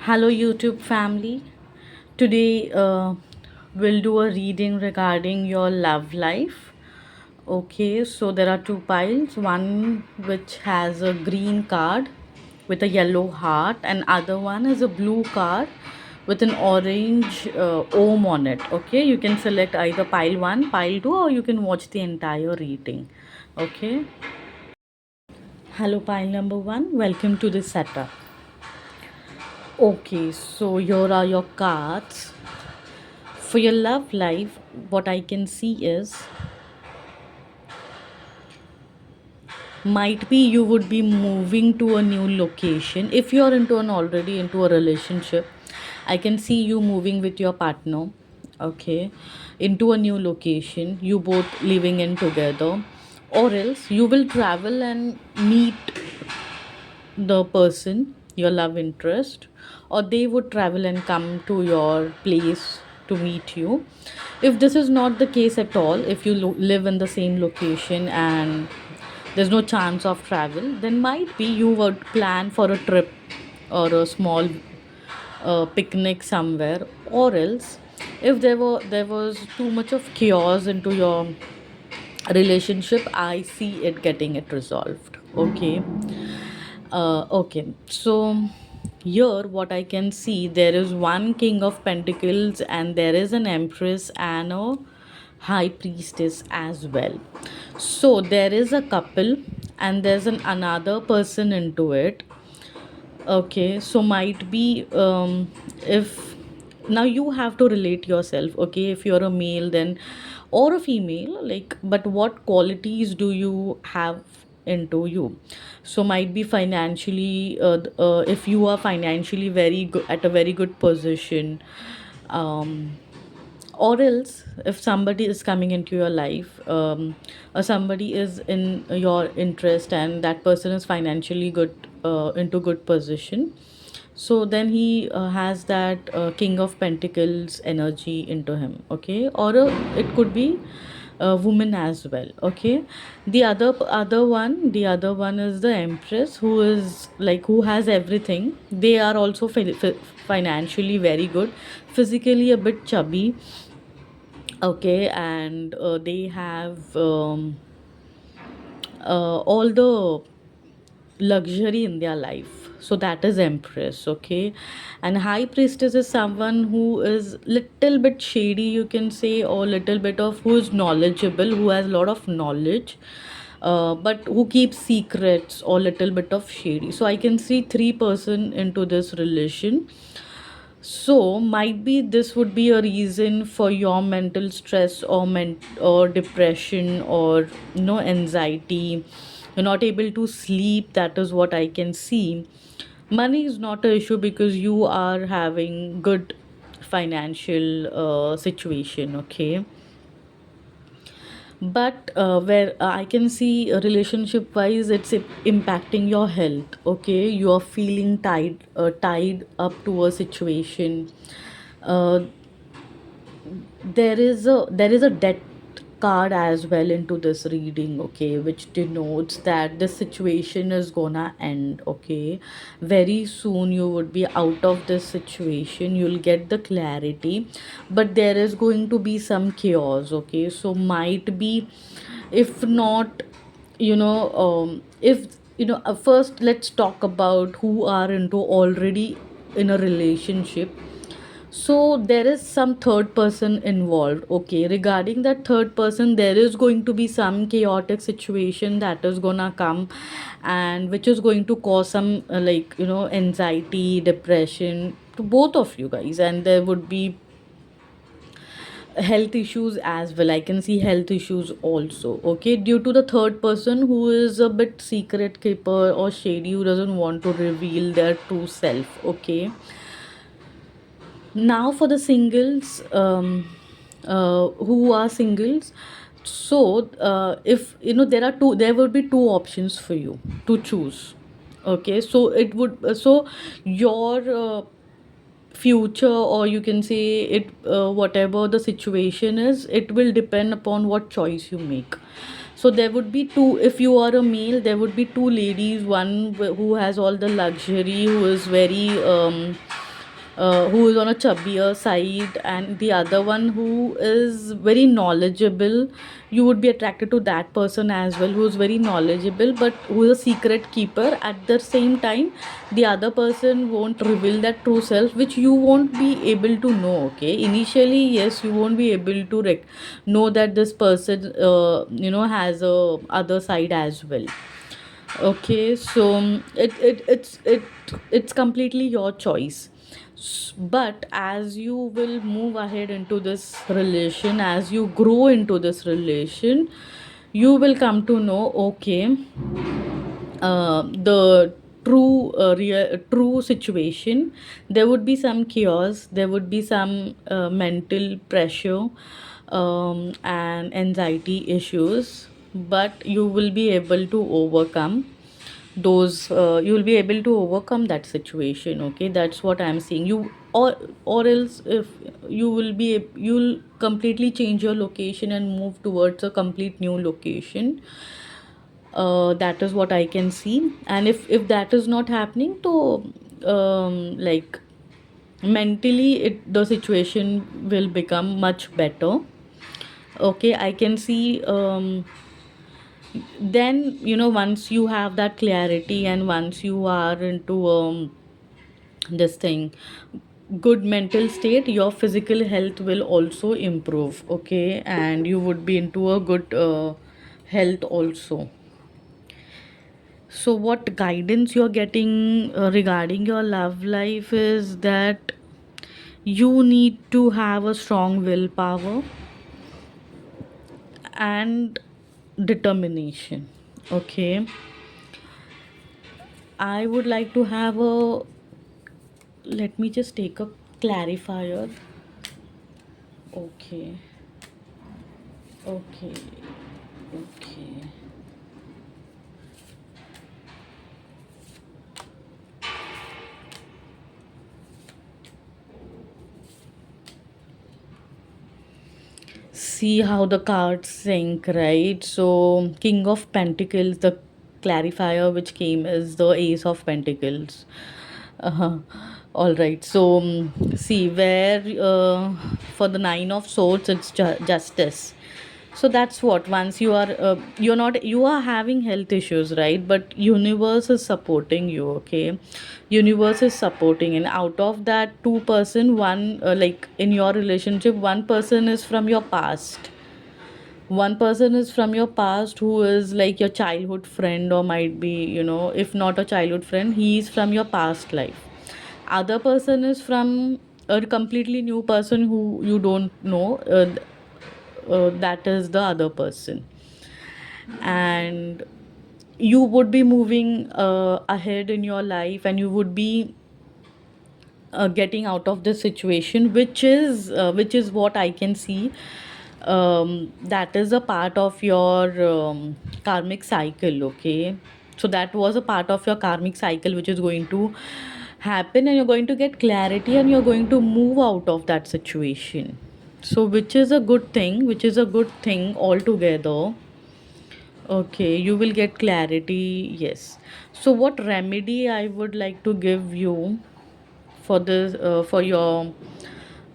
Hello, YouTube family. Today, we'll do a reading regarding your love life. Okay, so there are two piles, one which has a green card with a yellow heart, and other one is a blue card with an orange ohm on it. Okay, you can select either pile 1, pile 2, or you can watch the entire reading. Okay, hello, pile number 1. Welcome to the setup. Okay, so here are your cards. For your love life, what I can see is might be you would be moving to a new location. If you're already into a relationship, I can see you moving with your partner, okay, into a new location, you both living in together, or else you will travel and meet the person, your love interest, or they would travel and come to your place to meet you. If this is not the case at all, if you live in the same location and there's no chance of travel, then might be you would plan for a trip or a small picnic somewhere, or else if there was too much of chaos into your relationship, I see it getting it resolved. Okay. Okay, so here what I can see, there is one king of pentacles and there is an empress and a high priestess as well. So there is a couple and there's another person into it. Okay, so might be if now you have to relate yourself. Okay, if you're a male, then or a female, like, but what qualities do you have into you? So might be financially, if you are financially very good at a very good position, um, or else if somebody is coming into your life, or somebody is in your interest and that person is financially good, into good position, so then he has that king of pentacles energy into him. Okay, or it could be a woman as well. Okay, the other one is the empress, who is like, who has everything. They are also financially very good, physically a bit chubby. Okay, and they have all the luxury in their life, so that is empress. Okay, and high priestess is someone who is little bit shady, you can say, or little bit of who is knowledgeable, who has a lot of knowledge, but who keeps secrets, or little bit of shady. So I can see three-person into this relation. So might be this would be a reason for your mental stress, or or depression, or anxiety. You're not able to sleep. That is what I can see. Money is not an issue because you are having good financial situation. Okay, but where I can see relationship wise, it's impacting your health. Okay, you are feeling tied up to a situation. uh, there is a debt card as well into this reading. Okay, which denotes that the situation is gonna end. Okay, very soon you would be out of this situation, you'll get the clarity, but there is going to be some chaos. Okay, so might be, if not, if first let's talk about who are into already in a relationship. So there is some third person involved. Okay, regarding that third person, there is going to be some chaotic situation that is gonna come, and which is going to cause some anxiety, depression to both of you guys, and there would be health issues as well. I can see health issues also. Okay, due to the third person who is a bit secret keeper or shady, who doesn't want to reveal their true self. Okay, now for the singles, who are singles. So if there would be two options for you to choose. Okay, so it would so your future, or you can say it, whatever the situation is, it will depend upon what choice you make. So there would be two. If you are a male, there would be two ladies, one who has all the luxury, who is very who is on a chubbier side, and the other one who is very knowledgeable. You would be attracted to that person as well, who is very knowledgeable but who is a secret keeper. At the same time, the other person won't reveal that true self, which you won't be able to know. Okay, initially, yes, you won't be able to know that this person has a other side as well. Okay, so it's completely your choice. But as you will move ahead into this relation, as you grow into this relation, you will come to know, okay, the true situation. There would be some chaos, there would be some mental pressure, and anxiety issues, but you will be able to overcome those. You will be able to overcome that situation. Okay, that's what I'm saying. Or else, if you'll completely change your location and move towards a complete new location. That is what I can see. And if that is not happening, so like, mentally, the situation will become much better. Okay, I can see. Then, once you have that clarity, and once you are into this thing, good mental state, your physical health will also improve. Okay, and you would be into a good health also. So, what guidance you're getting regarding your love life is that you need to have a strong willpower and determination. Okay, I would like to have a, let me just take a clarifier. Okay, okay, okay. See how the cards sync, right? So, King of Pentacles, the clarifier which came is the Ace of Pentacles. uh, all right, so see where, for the Nine of Swords, it's justice. So that's what, once you are, you are having health issues, right? But universe is supporting you. Okay, universe is supporting, and out of that two-person, one, like in your relationship, one person is from your past. One person is from your past, who is like your childhood friend, or might be, if not a childhood friend, he is from your past life. Other person is from a completely new person who you don't know. That is the other person. And you would be moving ahead in your life, and you would be getting out of this situation, which is what I can see. That is a part of your karmic cycle. Okay, so that was a part of your karmic cycle which is going to happen, and you're going to get clarity, and you're going to move out of that situation. So, which is a good thing altogether. Okay, you will get clarity. Yes. So, what remedy I would like to give you for this, for your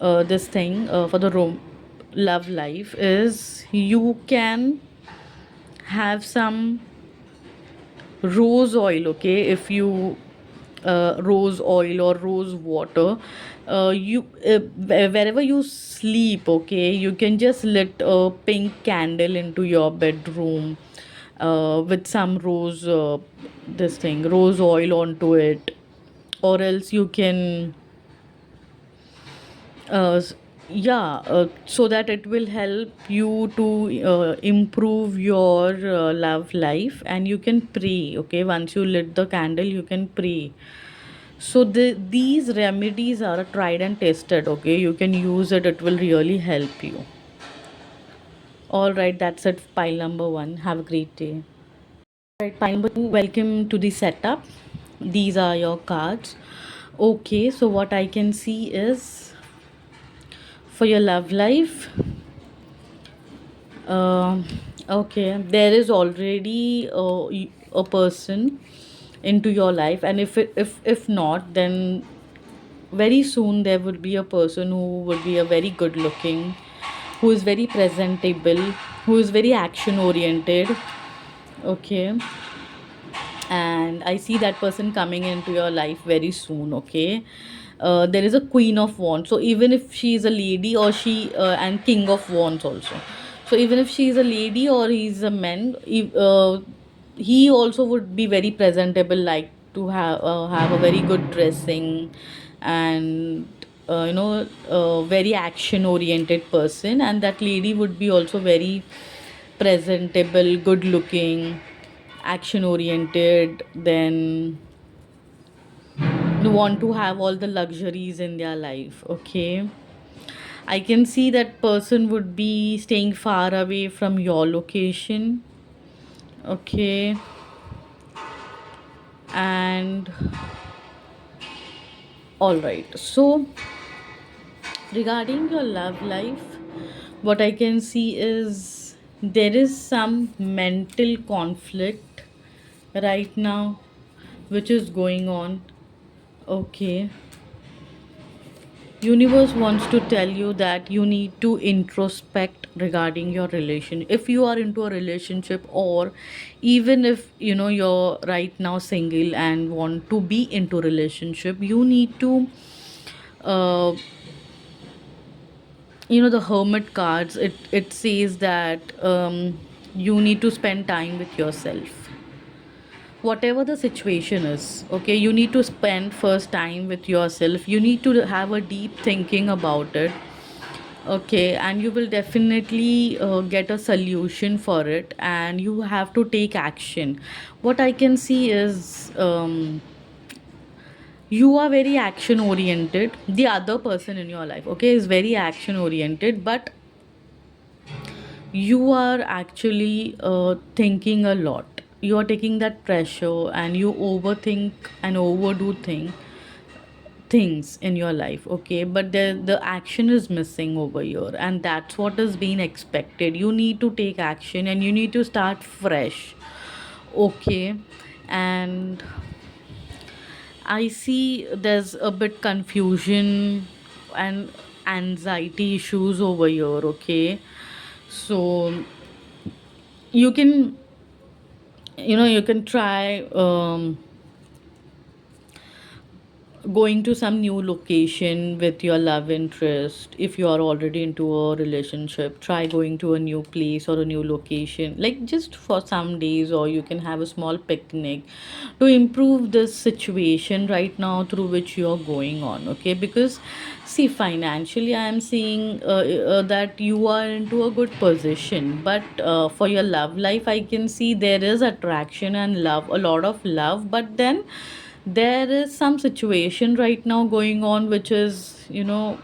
this thing, for the love life, is you can have some rose oil. Okay, if you rose oil or rose water, you wherever you sleep, okay, you can just lit a pink candle into your bedroom, with some rose, this thing, rose oil onto it. Or else you can, yeah, so that it will help you to improve your love life. And you can pray. Okay, once you lit the candle, you can pray. So these remedies are tried and tested. Okay, you can use it, it will really help you. All right, that's it, pile number one. Have a great day. Right, pile number two, welcome to the setup. These are your cards. Okay, so what I can see is, for your love life, um, okay, there is already a person into your life, and if not, then very soon there would be a person who would be a very good looking, who is very presentable, who is very action oriented. Okay, and I see that person coming into your life very soon. Okay, there is a queen of wands, so even if she is a lady, or she and king of wands also, so even if she is a lady or he's a man, he also would be very presentable, like to have a very good dressing, and very action oriented person, and that lady would be also very presentable, good looking, action oriented, then want to have all the luxuries in their life. Okay, I can see that person would be staying far away from your location. Okay, and all right, so regarding your love life, what I can see is there is some mental conflict right now which is going on. Okay, universe wants to tell you that you need to introspect regarding your relation. If you are into a relationship, or even if you're right now single and want to be into relationship, you need to uh, the hermit cards, it says that you need to spend time with yourself, whatever the situation is. Okay, you need to spend first time with yourself, you need to have a deep thinking about it. Okay, and you will definitely get a solution for it, and you have to take action. What I can see is you are very action oriented. The other person in your life, okay, is very action oriented, but you are actually thinking a lot. You are taking that pressure, and you overthink and overdo things in your life. Okay, but the action is missing over here, and that's what is being expected. You need to take action, and you need to start fresh. Okay, and I see there's a bit confusion and anxiety issues over here. Okay, so you can you can try going to some new location with your love interest. If you are already into a relationship, try going to a new place or a new location, like just for some days, or you can have a small picnic to improve this situation right now through which you are going on. Okay, because see, financially I am seeing that you are into a good position, but for your love life I can see there is attraction and love, a lot of love, but then there is some situation right now going on which is now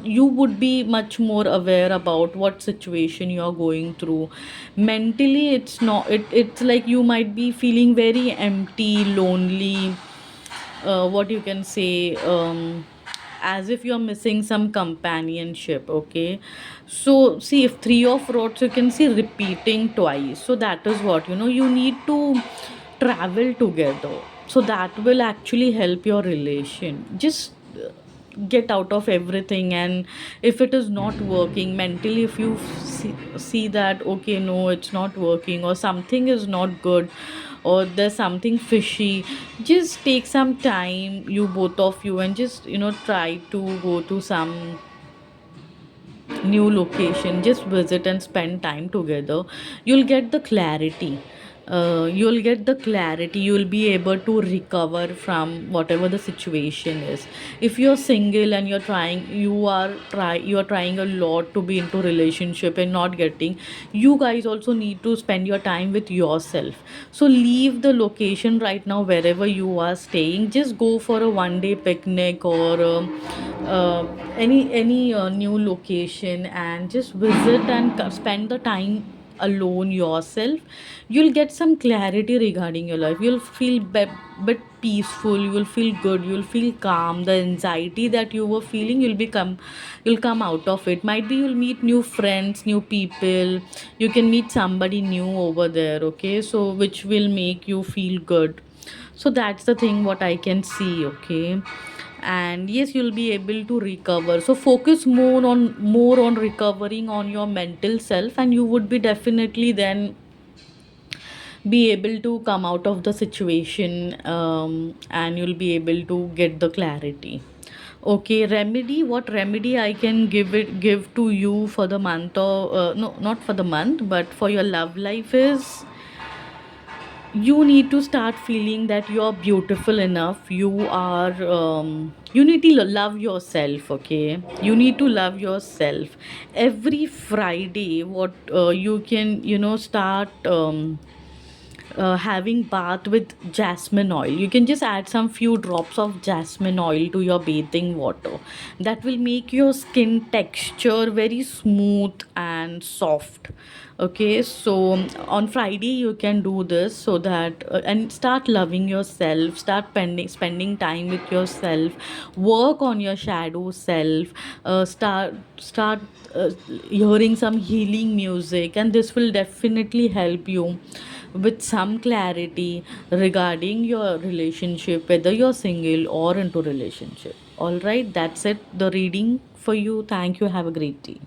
you would be much more aware about what situation you are going through. Mentally it's not it's like you might be feeling very empty, lonely, what you can say, as if you're missing some companionship. Okay, so see, if three of rods you can see repeating twice, so that is what you need to travel together, so that will actually help your relation. Just get out of everything, and if it is not working mentally, if you see that okay, no, it's not working, or something is not good, or there's something fishy, just take some time, you both of you, and just try to go to some new location, just visit and spend time together. You'll get the clarity. You'll be able to recover from whatever the situation is. If you're single and you are trying a lot to be into relationship and not getting, you guys also need to spend your time with yourself. So leave the location right now wherever you are staying, just go for a one day picnic, or uh, any new location, and just visit and spend the time alone yourself. You'll get some clarity regarding your life. You'll feel bit peaceful, you will feel good, you'll feel calm. The anxiety that you were feeling, you'll come out of it. Might be you'll meet new friends, new people, you can meet somebody new over there. Okay, so which will make you feel good. So that's the thing what I can see. Okay, and yes, you'll be able to recover. So focus more on recovering on your mental self, and you would be definitely then be able to come out of the situation, and you'll be able to get the clarity. Okay, remedy. What remedy I can give to you for the month, or no, not for the month, but for your love life is, you need to start feeling that you're beautiful enough. You need to love yourself. Okay, you need to love yourself. Every Friday, what you can, start having bath with jasmine oil. You can just add some few drops of jasmine oil to your bathing water. That will make your skin texture very smooth and soft. Okay, so on Friday you can do this, so that and start loving yourself, start spending time with yourself, work on your shadow self, start hearing some healing music, and this will definitely help you with some clarity regarding your relationship, whether you're single or into relationship. All right, that's it, the reading for you. Thank you, have a great day.